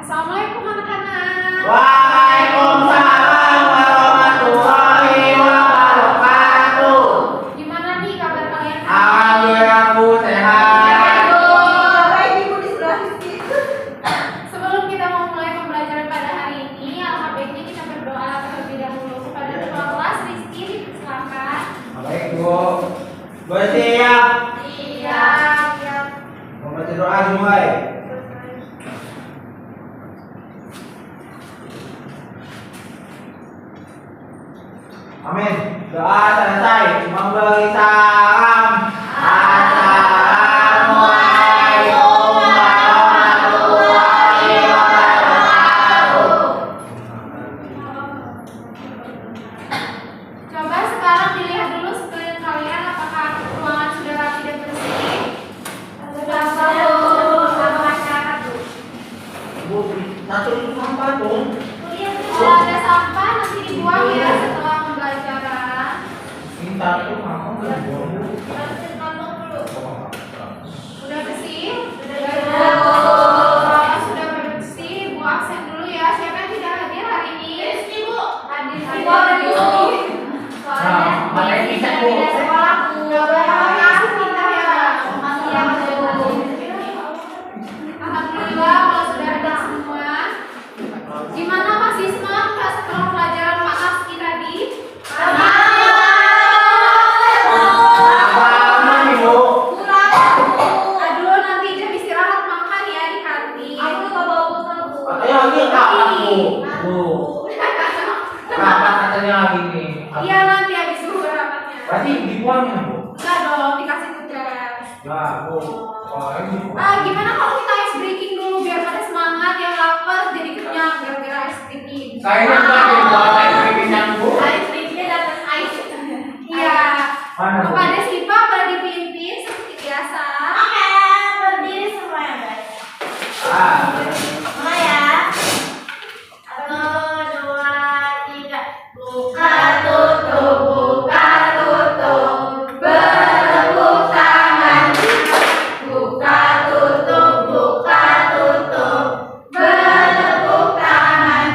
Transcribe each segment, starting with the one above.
Assalamualaikum anak-anak. Waalaikumsalam warahmatullahi wabarakatuh. Gimana nih kabar kalian? Alhamdulillah Bu, sehat. Sebelum kita memulai pembelajaran pada hari ini, alhamdulillah kita berdoa terlebih dahulu kepada ketua kelas. Rizky, silakan. Baik Bu. Bu siap. Siap. Membaca doa dimulai. Amin. Doa selesai. Memberi salam. Assalamualaikum warahmatullahi wabarakatuh. Coba sekarang dilihat dulu sekeliling kalian, apakah ruangan sudah rapi dan bersih? Sudah sama masyarakat tuh. Bu, satu itu sampah dong. Kalau ada sampah nanti dibuang ya setelah pembelajaran. Minta tuh mama nggak buang Bu. Bersih kantong dulu. Udah bersih? Sudah bersih, Bu absen dulu ya. Siapa yang tidak hadir hari ini? Rizky, Bu. Hadir. Mana yang bisa, Bu? Sekolah, Bu. Nggak boleh makan, pintar ya. Alhamdulillah kalau sudah ada semua. Gimana masih semangat nggak setelah pelajaran Pak Aski tadi? Apa nih Bu? Aduh, nanti jam istirahat makan ya di kantin. Katanya lagi kapan Bu? Bu. Kapan katanya lagi nih? Iya, nanti habis zuhur rapatnya. Berarti dibuangnya Bu? Enggak dong, dikasih tugas. Ya Bu. Oh ini Bu. Gimana kalau kita ice breaking dulu biar pada semangat, yang lapar jadi kenyang gara-gara ice breaking. Kayaknya enggak nih buat air kenyang Bu. Ice breakingnya dapat ice. Iya. Mana Bu? Kepada Siva pada dipimpin seperti biasa. Berdiri semua ya guys. Semua ya. 1, 2, 3. Buka tutup, buka tutup. Bertepuk tangan. Buka tutup, buka tutup. Bertepuk tangan.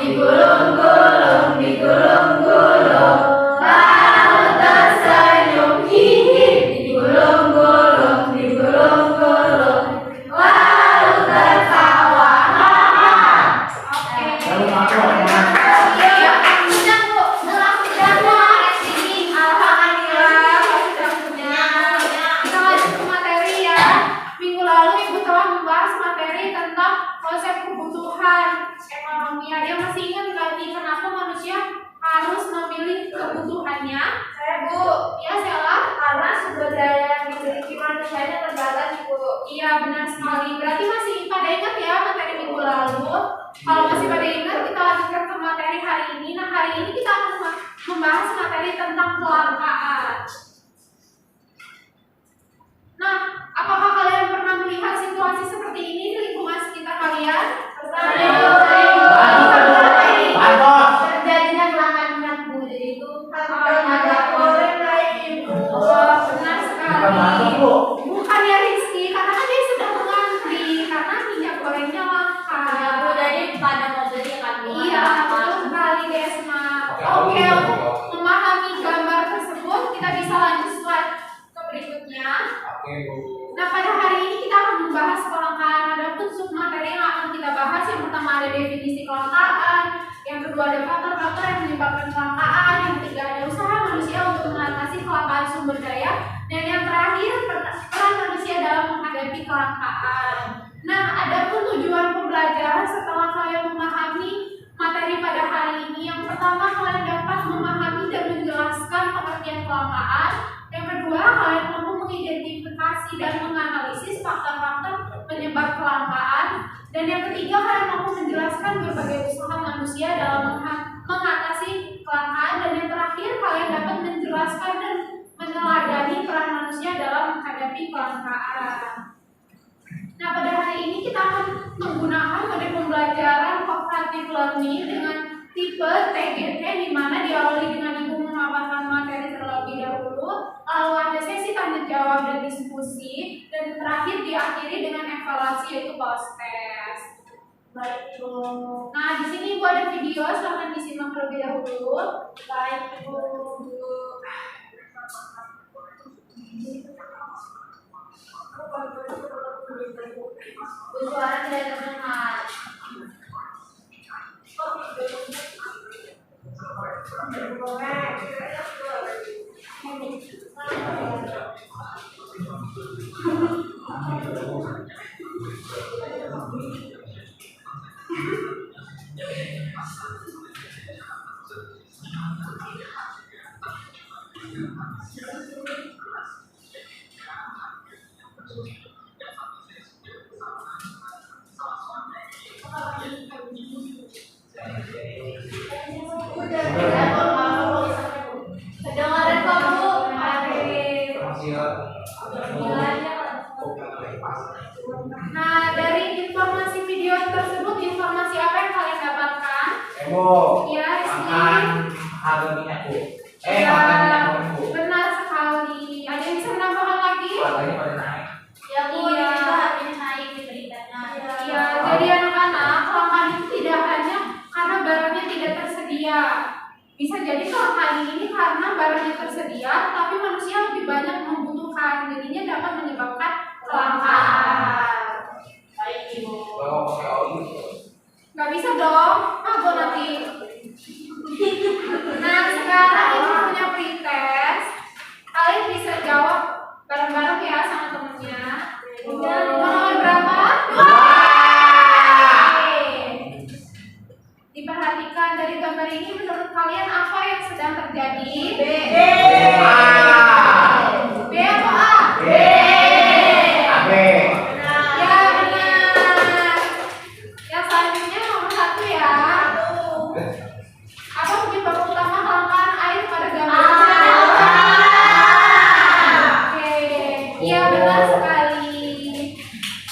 Digulung-gulung, digulung-gulung. Lalu tersenyum, hihi. Digulung-gulung, digulung-gulung. Lalu tertawa, haha. Oke. Lalu masuk mana? Iya, kenyang Bu. Sudah Bu, ice breaking. Alhamdulillah, sudah kenyang. Kita lanjut ke materi ya. Minggu lalu Ibu telah membahas materi tentang konsep kebutuhan ekonomi. Ada yang masih ingat nggak nih kenapa manusia harus memilih kebutuhannya? Saya Bu, Ya, Sela. karena sumber daya yang dimiliki manusianya terbatas Bu. Iya, benar sekali. Berarti masih pada ingat ya materi minggu lalu? Kalau masih pada ingat, kita lanjutkan ke materi hari ini. Nah, hari ini kita akan membahas materi tentang kelangkaan. Nah, apakah kalian pernah melihat situasi seperti ini di lingkungan sekitar kalian? Bantos. Terjadinya kelangkaan minyak Bu, jadi itu Ada goreng lain Bu. Oh, benar Bukan masuk sekali. Bu. Bukan ya Rizky, karena kan dia sudah mengantri karena minyak gorengnya langka. Ya Bu, jadi pada mau beli kan Bu. Iya, betul sekali Desma. Oke, Oke, untuk memahami gambar tersebut, kita bisa lanjut slide ke berikutnya. Oke Bu. Nah, pada hari ini kita akan membahas kelangkaan. Ada pun submateri yang akan kita bahas. Yang pertama ada definisi kelangkaan, yang kedua ada faktor-faktor yang menyebabkan kelangkaan, yang ketiga ada usaha manusia untuk mengatasi kelangkaan sumber daya, dan yang terakhir peran manusia dalam menghadapi kelangkaan. Nah, ada pun tujuan pembelajaran setelah kalian memahami materi pada hari ini. Yang pertama, kalian dapat memahami dan menjelaskan pengertian kelangkaan. Yang kedua, kalian mampu mengidentifikasi dan menganalisis faktor-faktor penyebab kelangkaan. Dan yang ketiga, kalian mampu menjelaskan berbagai usaha manusia dalam mengatasi kelangkaan. Dan yang terakhir, kalian dapat menjelaskan dan meneladani peran manusia dalam menghadapi kelangkaan. Nah, pada hari ini kita akan menggunakan metode pembelajaran cooperative learning dengan tipe TGT, di mana diawali dengan Ibu memaparkan materi terlebih dahulu, lalu ada sesi tanya jawab dan diskusi, dan terakhir diakhiri dengan evaluasi yaitu post test. Baik Ibu. Nah, di sini Ibu ada video, silahkan disimak terlebih dahulu. Baik Ibu. Bu, suara tidak terdengar. Kedengaran kok Bu. Nah, dari informasi video tersebut, informasi apa yang kalian dapatkan? Ebo. Ya, Makan harga minyak Bu. Ya, Makan minyak goreng Bu. benar sekali. Ada yang bisa menambahkan lagi? Harganya pada naik. Ya Bu, Iya. ini juga harganya naik di beritanya. Ya, jadi anak-anak, kelangkaan itu tidak hanya karena barangnya tidak tersedia. Bisa jadi kelangkaan ini karena barangnya tersedia, tapi manusia lebih banyak membutuhkan, jadinya dapat menyebabkan kelangkaan. Baik Ibu. Kalau pakai oli. Nggak bisa dong, mabok nanti. Nah, sekarang ibu punya pretest. Kalian bisa jawab bareng-bareng ya sama temennya. Nomor berapa? Oke. Diperhatikan dari gambar ini, menurut kalian apa yang sedang terjadi? B. B atau A? AB. Ya, benar. Yang selanjutnya nomor 1 ya. Apa penyebab utama kelangkaan air pada gambar ini? Oke, iya benar sekali.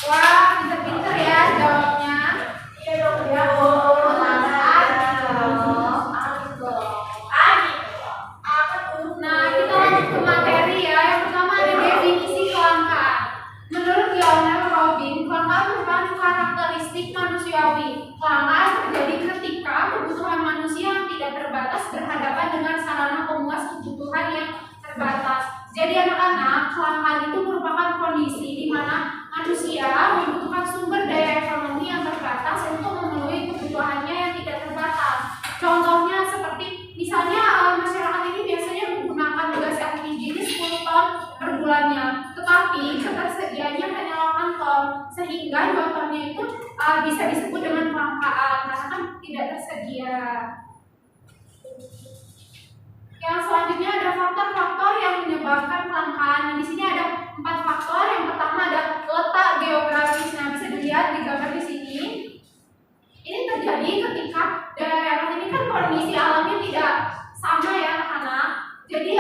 Wah, pinter-pinter ya jawabnya. Iya dong ya Bu. Nah, kita lanjut ke materi ya. Yang pertama ada definisi kelangkaan. Menurut Lionel Robin, kelangkaan merupakan karakteristik manusiawi. Kelangkaan terjadi ketika kebutuhan manusia yang tidak terbatas berhadapan dengan sarana pemuas kebutuhan yang terbatas. Jadi anak-anak, kelangkaan itu merupakan kondisi di mana manusia membutuhkan sumber daya ekonomi yang terbatas untuk memenuhi kebutuhannya yang tidak terbatas. Contohnya seperti misalnya masyarakat ini biasanya menggunakan gas LPG ini 10 ton per bulannya, tetapi ketersediaannya hanya 8 ton, sehingga 2 tonnya itu bisa disebut dengan kelangkaan karena kan tidak tersedia. Yang selanjutnya ada faktor-faktor yang menyebabkan kelangkaan. Di sini ada 4 faktor. Yang pertama ada letak geografis. Nah, bisa dilihat di gambar di sini. Ini terjadi ketika daerah ini kan kondisi alamnya tidak sama ya anak-anak. Jadi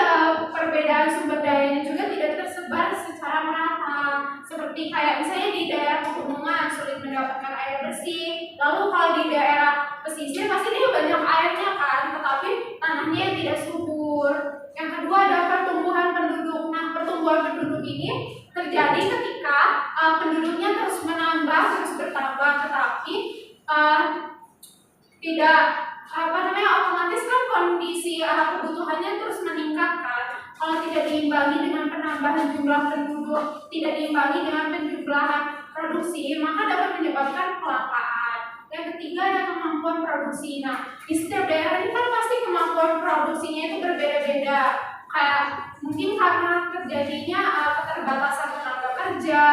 perbedaan sumber dayanya juga tidak tersebar secara merata. Seperti kayak misalnya di daerah pegunungan sulit mendapatkan air bersih. Lalu kalau di daerah pesisir pasti dia banyak airnya kan, tetapi tanahnya tidak subur. Yang kedua ada pertumbuhan penduduk. Nah, pertumbuhan penduduk ini terjadi ketika penduduknya terus menambah, terus bertambah, tetapi tidak otomatis kan kondisi kebutuhannya terus meningkat kan. Kalau tidak diimbangi dengan penambahan jumlah penduduk, tidak diimbangi dengan penjumlahan produksi, maka dapat menyebabkan kelangkaan. Yang ketiga ada kemampuan produksi. Nah, di setiap daerah ini kan pasti kemampuan produksinya itu berbeda-beda. Kayak mungkin karena terjadinya keterbatasan tenaga kerja,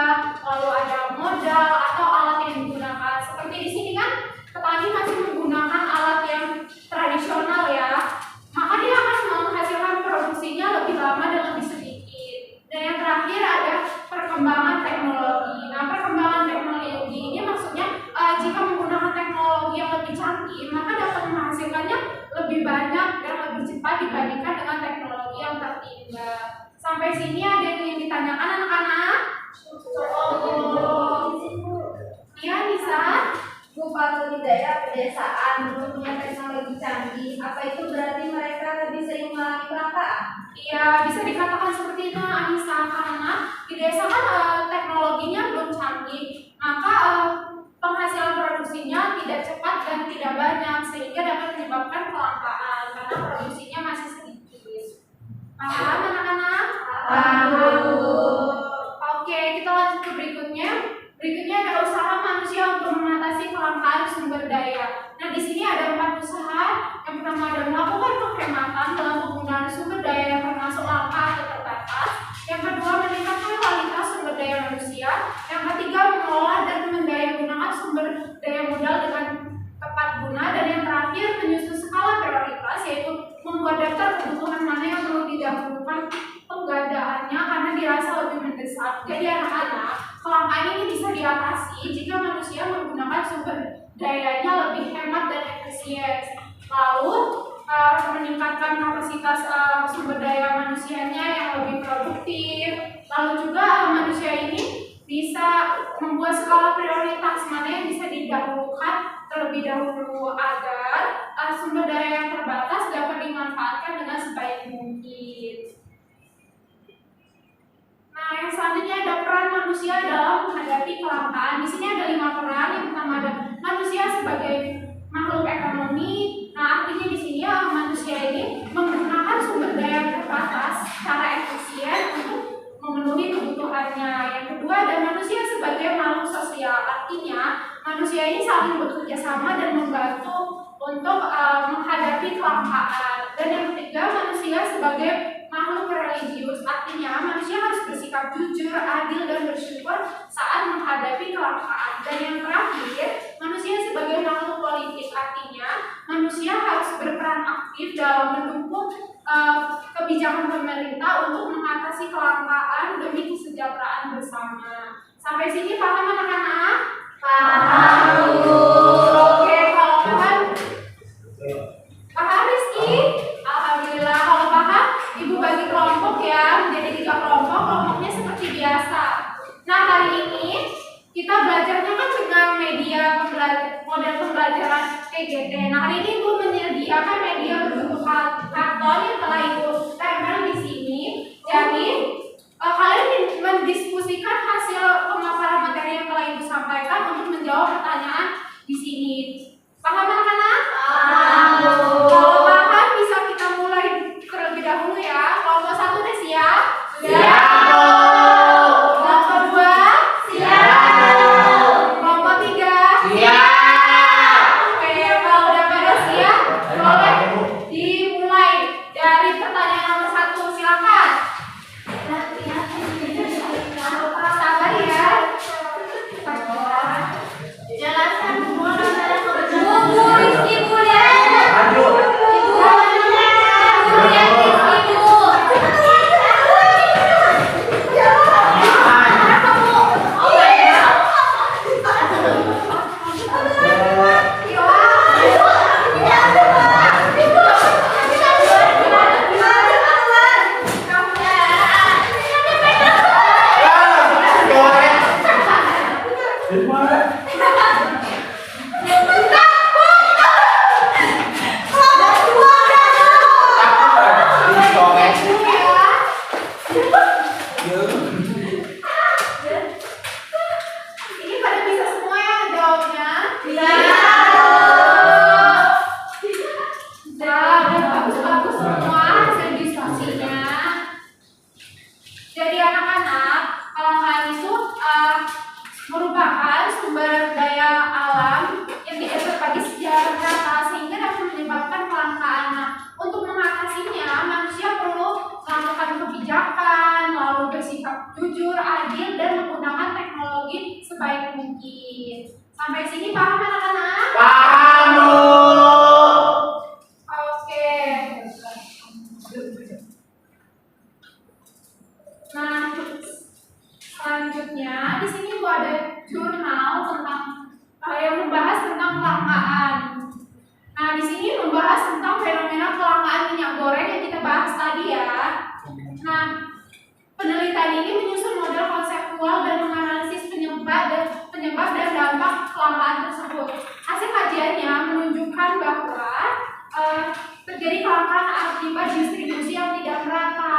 lalu ada modal atau alat yang digunakan. Seperti di sini kan petani masih menggunakan alat yang tradisional ya, maka dia akan menghasilkan produksinya lebih lama dan lebih sedikit. Dan yang terakhir ada perkembangan teknologi. Nah, perkembangan teknologi ini maksudnya jika menggunakan teknologi yang lebih canggih, maka dapat menghasilkannya lebih banyak dan lebih cepat dibandingkan dengan teknologi yang tertinggal. Sampai sini ada yang ingin ditanyakan anak-anak? Iya, bisa. Bu, kalau di daerah pedesaan belum punya teknologi canggih, apa itu berarti mereka lebih sering mengalami kelangkaan? Iya, bisa dikatakan seperti itu Anissa, karena di desa kan teknologinya belum canggih, maka penghasilan produksinya kelangkaan sumber daya. Nah, di sini ada 4 usaha. Yang pertama ada melakukan penghematan dalam penggunaan sumber daya yang termasuk langka atau terbatas. Yang kedua, meningkatkan kualitas sumber daya manusia. Yang ketiga, mengelola dan mendayagunakan sumber daya modal dengan tepat guna. Dan yang terakhir, menyusun skala prioritas, yaitu membuat daftar kebutuhan mana yang perlu didahulukan penggadaannya karena dirasa lebih mendesak. Jadi anak-anak, kelangkaan ini bisa diatasi jika manusia menggunakan sumber dayanya lebih hemat dan efisien. Lalu meningkatkan kapasitas sumber daya manusianya yang lebih produktif. Lalu juga manusia ini bisa membuat skala prioritas mana yang bisa didahulukan terlebih dahulu agar sumber daya yang terbatas dapat dimanfaatkan dengan sebaik mungkin. Nah, yang selanjutnya ada peran manusia dalam menghadapi kelangkaan. Di sini ada 5 peran. Yang pertama ada manusia sebagai makhluk ekonomi. Nah, artinya di sini manusia ini menggunakan sumber daya terbatas secara efisien untuk memenuhi kebutuhannya. Yang kedua ada manusia sebagai makhluk sosial. Artinya manusia ini saling bekerja sama dan membantu untuk menghadapi kelangkaan. Dan yang ketiga manusia sebagai makhluk religius, artinya manusia harus bersikap jujur, adil, dan bersyukur saat menghadapi kelangkaan. Dan yang terakhir, manusia sebagai makhluk politik, artinya manusia harus berperan aktif dalam mendukung kebijakan pemerintah untuk mengatasi kelangkaan demi kesejahteraan bersama. Sampai sini paham anak-anak? Paham. Oke, kalau paham, paham Rizky? Alhamdulillah. Kalau paham, Ibu bagi kelompok ya, menjadi 3 kelompok, kelompoknya seperti biasa. Nah, hari ini kita belajarnya kan dengan media model pembelajaran PGT. Nah, hari ini Ibu menyediakan media berbentuk karton yang telah Ibu tempel di sini. Jadi, kalian mendiskusikan hasil pemaparan materi yang telah Ibu sampaikan untuk menjawab pertanyaan di sini. Paham anak-anak? Paham. Kalau paham bisa kita mulai terlebih dahulu ya. Kelompok 1 udah siap? Siap. Kelompok 2? Siap. Kelompok 3? Siap. Oke, kalau udah pada siap, boleh dimulai dari pertanyaan nomor 1. Silakan. Sabar ya. Jelaskan hubungan antara kebenaran. Bu, Rizky, Bu, ya. Lanjut. Ini pada bisa semua ya jawabnya? Nah, udah bagus-bagus semua hasil diskusinya. Jadi anak-anak, kelangkaan itu merupakan sumber daya alam yang tidak terbagi secara rata sehingga dapat menyebabkan kelangkaan. Nah, untuk mengatasinya, manusia perlu melakukan kebijakan, lalu bersikap jujur, adil, dan menggunakan teknologi sebaik mungkin. Sampai sini paham anak-anak? Paham, Bu. Oke. Nah, selanjutnya di sini gua ada jurnal tentang yang membahas tentang kelangkaan. Nah, di sini membahas tentang fenomena kelangkaan minyak goreng yang kita bahas tadi ya. Nah, penelitian ini menyusun model konseptual dan menganalisis penyebab dan dampak kelangkaan tersebut. Hasil kajiannya menunjukkan bahwa terjadi kelangkaan akibat distribusi yang tidak merata,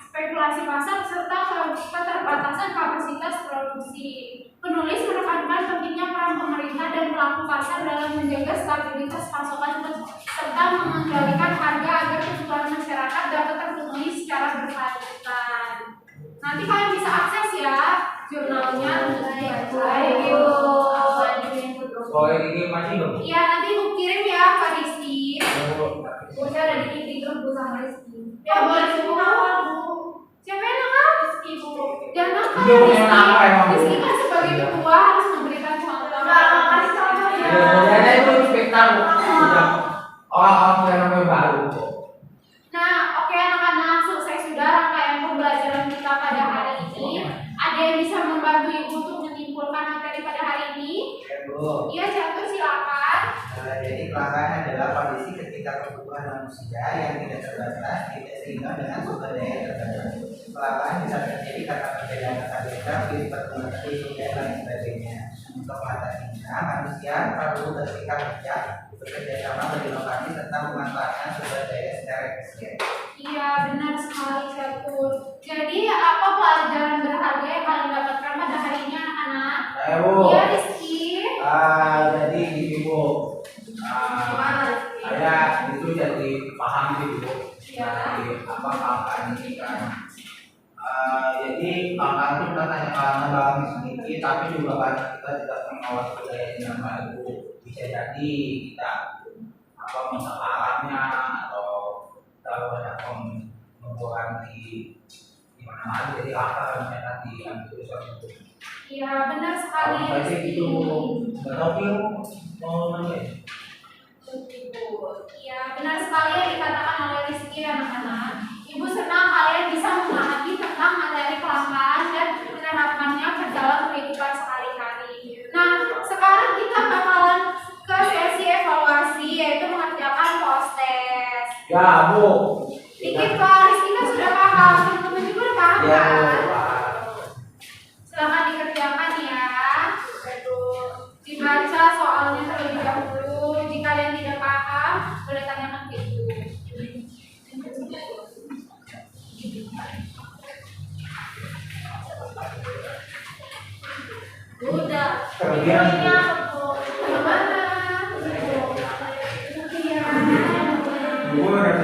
spekulasi pasar, serta keterbatasan kapasitas produksi. Penulis menekankan pentingnya peran pemerintah dan pelaku pasar dalam menjaga stabilitas pasokan serta mengendalikan harga agar kebutuhan masyarakat dapat terpenuhi secara berkelanjutan. Nanti kalian bisa akses ya jurnalnya untuk dibaca. Boleh dikirim masih dong? Iya, nanti Ibu kirim ya ke Rizky. Bocah ada di grup Bu sama Rizky. Ya boleh semua Bu. Siapa yang nakal? Rizky Bu. Jangan nakal Iya, ya yang nakal emang, Bu. Rizky kan sebagai ketua harus memberikan contoh. Makasih contoh ya. Jadi itu spektakuler. Orang-orang yang baru. Nah, oke anak-anak, selesai sudah rangkaian pembelajaran kita pada hari ini. Ada yang bisa membantu Ibu untuk menyimpulkan materi pada hari ini? Bu. Iya, Catur silakan. Jadi kelangkaan adalah kondisi ketika kebutuhan manusia yang tidak terbatas tidak seimbang dengan sumber daya terbatas. Kelangkaan bisa terjadi karena perbedaan tata geografi, pertumbuhan penduduk dan lain sebagainya. Untuk mengatasinya, manusia perlu bersikap bijak, bekerja sama berinovasi serta memanfaatkan sumber daya secara efisien. Iya, benar sekali Catur. Jadi, apa pelajaran berharga yang kalian dapatkan pada hari ini anak-anak? Bu. Iya, Rizky. Jadi gini Bu. Saya itu jadi paham gitu Bu. Dari apa kelangkaan ini kan. Jadi kelangkaan itu bukan hanya kalangan dalam sedikit, tapi juga karena kita tidak mengawas budaya yang baru. Bisa jadi kita apa menyelarangnya atau kalau ada pembuahan di mana jadi akar mereka diambil sesuatu. Iya, benar sekali. Jadi itu nggak tahu mau nanya. Iya, benar sekali yang dikatakan oleh Rizky anak-anak. Ibu senang kalian bisa memahami tentang materi kelangkaan dan menerapkannya ke dalam kehidupan sehari-hari. Nah, sekarang kita bakalan ke sesi evaluasi, yaitu mengerjakan post test. Ya Bu. Dikit Pak, Rizky kan sudah paham, teman-teman juga udah paham Ya kan? Bu. Silakan dikerjakan ya. Dibaca soalnya terlebih dahulu. Jika kalian tidak paham, boleh tanyakan ke ibu. Udah. Kemudian Bagaimana? Iya. Bu ada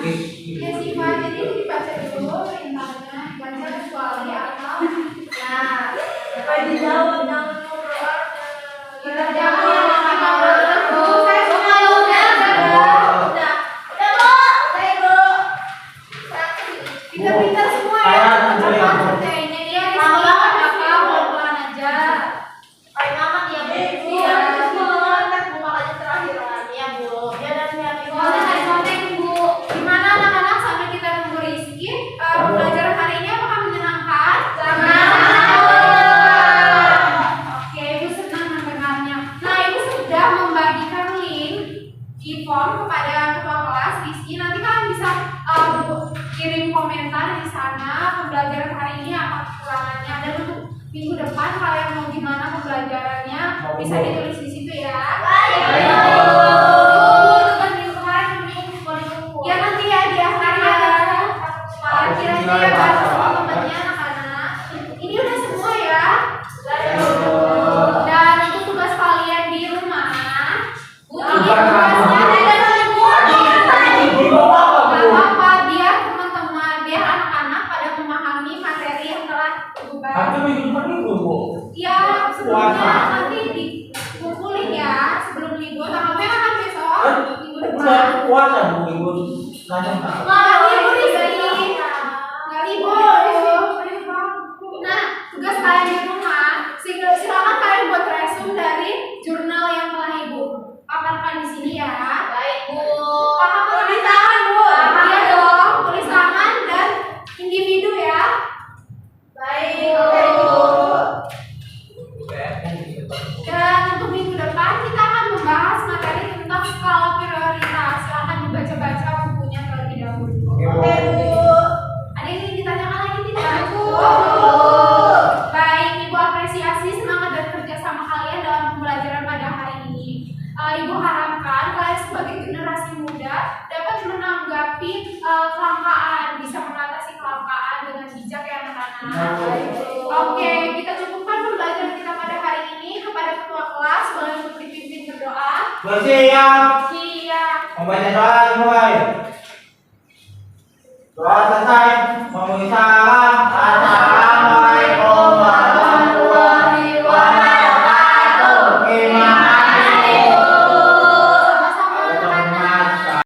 Iya sih Pak, jadi dibaca dulu perintahnya, baca kecuali atau nah, Apa dijawab jangan ngobrol. kita jangan yang udah. Pintar-pintar semua ya. Teman kerjainnya dia di sini apa pelan-pelan aja. Paling aman ya Bu. Iya. Makanya terakhir ya Bu. Dia dan Konten Bu. Gimana anak-anak sampai kita nunggu Rizky? Pembelajaran hari ini apakah menyenangkan? Oke, Ibu senang mendengarnya. Nah, Ibu sudah membagikan link di form kepada ketua kelas Rizky. Nanti kalian bisa kirim komentar di sana pembelajaran hari ini apa kekurangannya, dan untuk minggu depan kalian mau gimana pembelajarannya bisa ditulis di situ ya. Ya nanti ya di akhir ya. Kira-kira ya bahas teman-temannya anak-anak. Ini udah semua ya. Dan itu tugas kalian di rumah. Gak apa-apa, biar teman-teman, biar anak-anak pada memahami materi yang telah Ibu Tapi bahas. minggu depan itu Bu. Ya, sebelumnya nanti dikumpulin ya sebelum libur. Tanggal berapa kan besok? Minggu depan. Puasa Bu minggu lanjut. Nggak libur Rizky. Nggak libur. Nah, tugas kalian di rumah, silakan kalian buat resume dari jurnal yang telah Ibu paparkan di sini ya. Baik Bu. Paham tulis tangan Bu? Iya dong, tulis tangan dan individu ya. Baik. Oke Bu. Dan untuk minggu depan kita akan membahas materi tentang skala prioritas. Silakan dibaca-baca bukunya terlebih dahulu. Oke Bu. Ada yang ingin ditanyakan lagi tidak Bu? Baik, Ibu apresiasi semangat dan kerjasama kalian dalam pembelajaran pada hari ini. Ibu harapkan kalian sebagai generasi muda dapat menanggapi kelangkaan, bisa mengatasi kelangkaan dengan bijak ya anak-anak. Oke, kita cukupkan pembelajaran kita pada hari ini. Kepada ketua kelas, boleh untuk dipimpin berdoa. Siap. Siap. Membaca doa mulai. Doa selesai. Memenuhi salam.